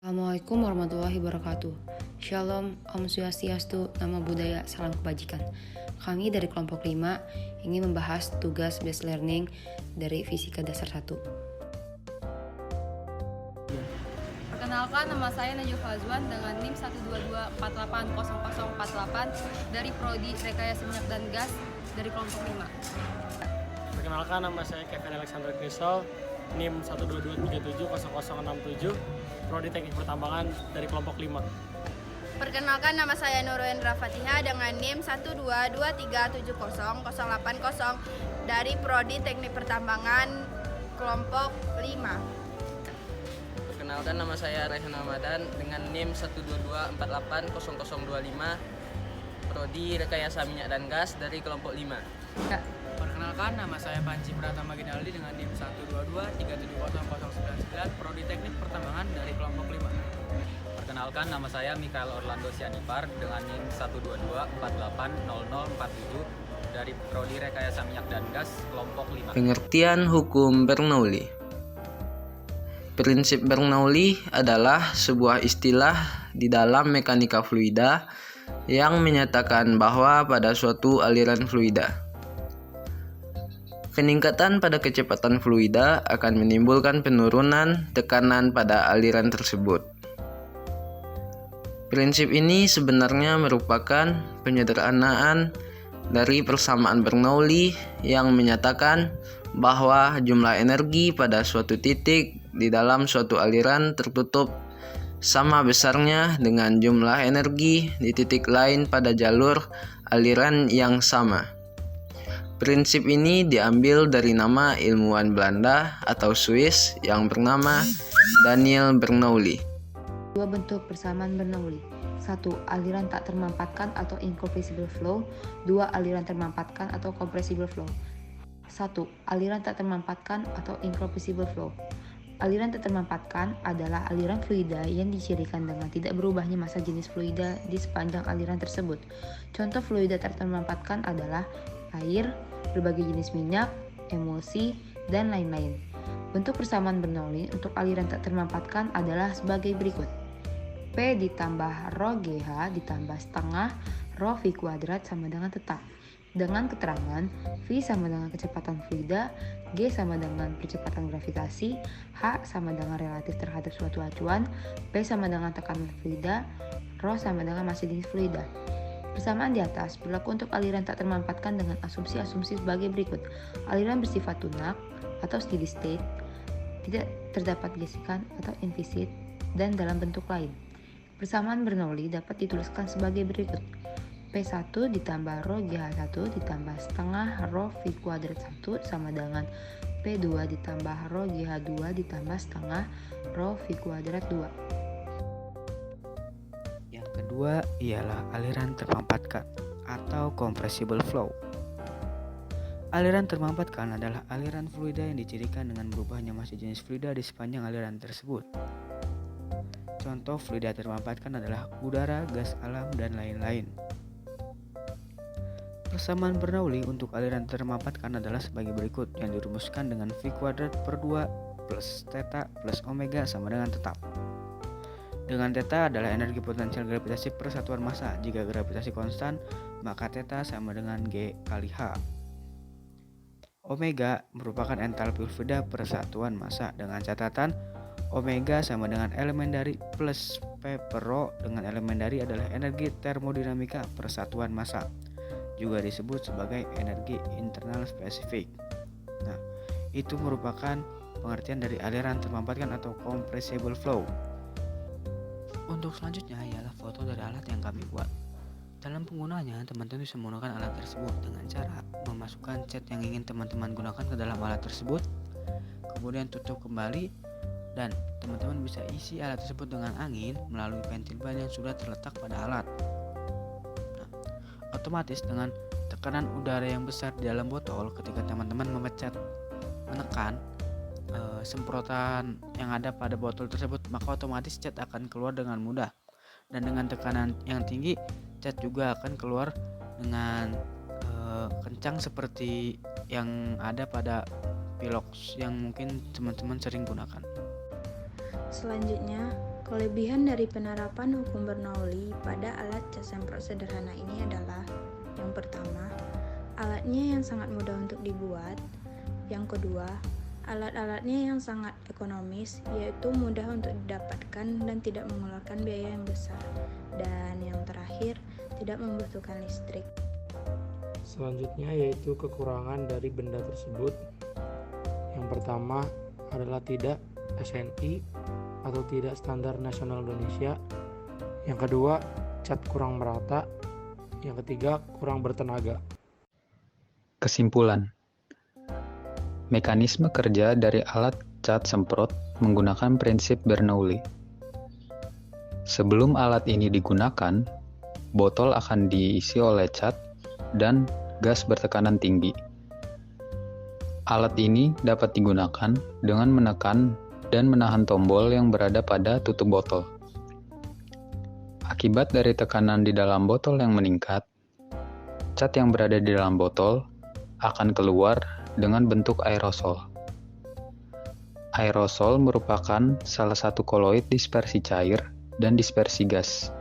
Assalamualaikum warahmatullahi wabarakatuh. Shalom, Om Swastiastu, Namo Buddhaya, Salam Kebajikan. Kami dari kelompok 5 ingin membahas tugas based learning dari Fisika Dasar 1. Perkenalkan, nama saya Najwa Fazwan dengan NIM 122480048 dari Prodi Rekayasa Minyak dan Gas dari kelompok 5. Perkenalkan, nama saya Kevin Alexander Krisol, NIM 122370067, Prodi Teknik Pertambangan dari kelompok 5. Perkenalkan, nama saya Nurendra Fatihah dengan NIM 122370080 dari Prodi Teknik Pertambangan kelompok 5. Perkenalkan, nama saya Raihan Ramadan dengan NIM 122480025, Prodi Rekayasa Minyak dan Gas dari kelompok 5. Perkenalkan, nama saya Panji Pratama Ginaldi dengan NIM 122370099, Prodi Teknik Pertambangan dari kelompok 5. Perkenalkan, nama saya Mikael Orlando Sianipar dengan NIM 122480047 dari Prodi Rekayasa Minyak dan Gas kelompok 5. Pengertian hukum Bernoulli. Prinsip Bernoulli adalah sebuah istilah di dalam mekanika fluida yang menyatakan bahwa pada suatu aliran fluida, peningkatan pada kecepatan fluida akan menimbulkan penurunan tekanan pada aliran tersebut. Prinsip ini sebenarnya merupakan penyederhanaan dari persamaan Bernoulli yang menyatakan bahwa jumlah energi pada suatu titik di dalam suatu aliran tertutup sama besarnya dengan jumlah energi di titik lain pada jalur aliran yang sama. Prinsip ini diambil dari nama ilmuwan Belanda atau Swiss yang bernama Daniel Bernoulli. Dua bentuk persamaan Bernoulli. 1. Aliran tak termampatkan atau incompressible flow. 2. Aliran termampatkan atau compressible flow. 1. Aliran tak termampatkan atau incompressible flow. Aliran tak termampatkan adalah aliran fluida yang dicirikan dengan tidak berubahnya massa jenis fluida di sepanjang aliran tersebut. Contoh fluida tak termampatkan adalah air, berbagai jenis minyak, emulsi, dan lain-lain. Bentuk persamaan Bernoulli untuk aliran tak termampatkan adalah sebagai berikut. P ditambah rho GH ditambah setengah rho V kuadrat sama dengan tetap. Dengan keterangan V sama dengan kecepatan fluida, G sama dengan percepatan gravitasi, H sama dengan relatif terhadap suatu acuan, P sama dengan tekanan fluida, rho sama dengan massa jenis fluida. Persamaan di atas berlaku untuk aliran tak termampatkan dengan asumsi-asumsi sebagai berikut. Aliran bersifat tunak atau steady state, tidak terdapat gesekan atau implisit, dan dalam bentuk lain. Persamaan Bernoulli dapat dituliskan sebagai berikut. P1 ditambah rho GH1 ditambah setengah rho V kuadrat 1 sama dengan P2 ditambah rho GH2 ditambah setengah rho V kuadrat 2. Yang kedua ialah aliran termampatkan atau compressible flow. Aliran termampatkan adalah aliran fluida yang dicirikan dengan berubahnya massa jenis fluida di sepanjang aliran tersebut. Contoh fluida termampatkan adalah udara, gas alam, dan lain-lain. Persamaan Bernoulli untuk aliran termampatkan adalah sebagai berikut yang dirumuskan dengan V kuadrat per 2 plus theta plus omega sama dengan tetap. Dengan theta adalah energi potensial gravitasi per satuan massa. Jika gravitasi konstan, maka theta sama dengan G kali H. Omega merupakan entalpi fluida per satuan massa dengan catatan omega sama dengan elemen dari plus P per rho dengan elemen dari adalah energi termodinamika per satuan massa, juga disebut sebagai energi internal spesifik. Nah, itu merupakan pengertian dari aliran termampatkan atau compressible flow. Untuk selanjutnya ialah foto dari alat yang kami buat. Dalam penggunaannya, teman-teman bisa menggunakan alat tersebut dengan cara memasukkan cat yang ingin teman-teman gunakan ke dalam alat tersebut, kemudian tutup kembali, dan teman-teman bisa isi alat tersebut dengan angin melalui ventil ban yang sudah terletak pada alat. Nah, otomatis dengan tekanan udara yang besar di dalam botol, ketika teman-teman menekan semprotan yang ada pada botol tersebut, maka otomatis cat akan keluar dengan mudah. Dan dengan tekanan yang tinggi, cat juga akan keluar dengan kencang seperti yang ada pada pilox yang mungkin teman-teman sering gunakan. Selanjutnya, Kelebihan dari penerapan hukum Bernoulli pada alat cat semprot sederhana ini adalah: yang pertama, alatnya yang sangat mudah untuk dibuat. Yang kedua, alat-alatnya yang sangat ekonomis, yaitu mudah untuk didapatkan dan tidak mengeluarkan biaya yang besar. Dan yang terakhir, tidak membutuhkan listrik. Selanjutnya yaitu kekurangan dari benda tersebut. Yang pertama adalah tidak SNI atau tidak standar nasional Indonesia. Yang kedua, cat kurang merata. Yang ketiga, kurang bertenaga. Kesimpulan. Mekanisme kerja dari alat cat semprot menggunakan prinsip Bernoulli. Sebelum alat ini digunakan, botol akan diisi oleh cat dan gas bertekanan tinggi. Alat ini dapat digunakan dengan menekan dan menahan tombol yang berada pada tutup botol. Akibat dari tekanan di dalam botol yang meningkat, cat yang berada di dalam botol akan keluar dengan bentuk aerosol. Aerosol merupakan salah satu koloid dispersi cair dan dispersi gas.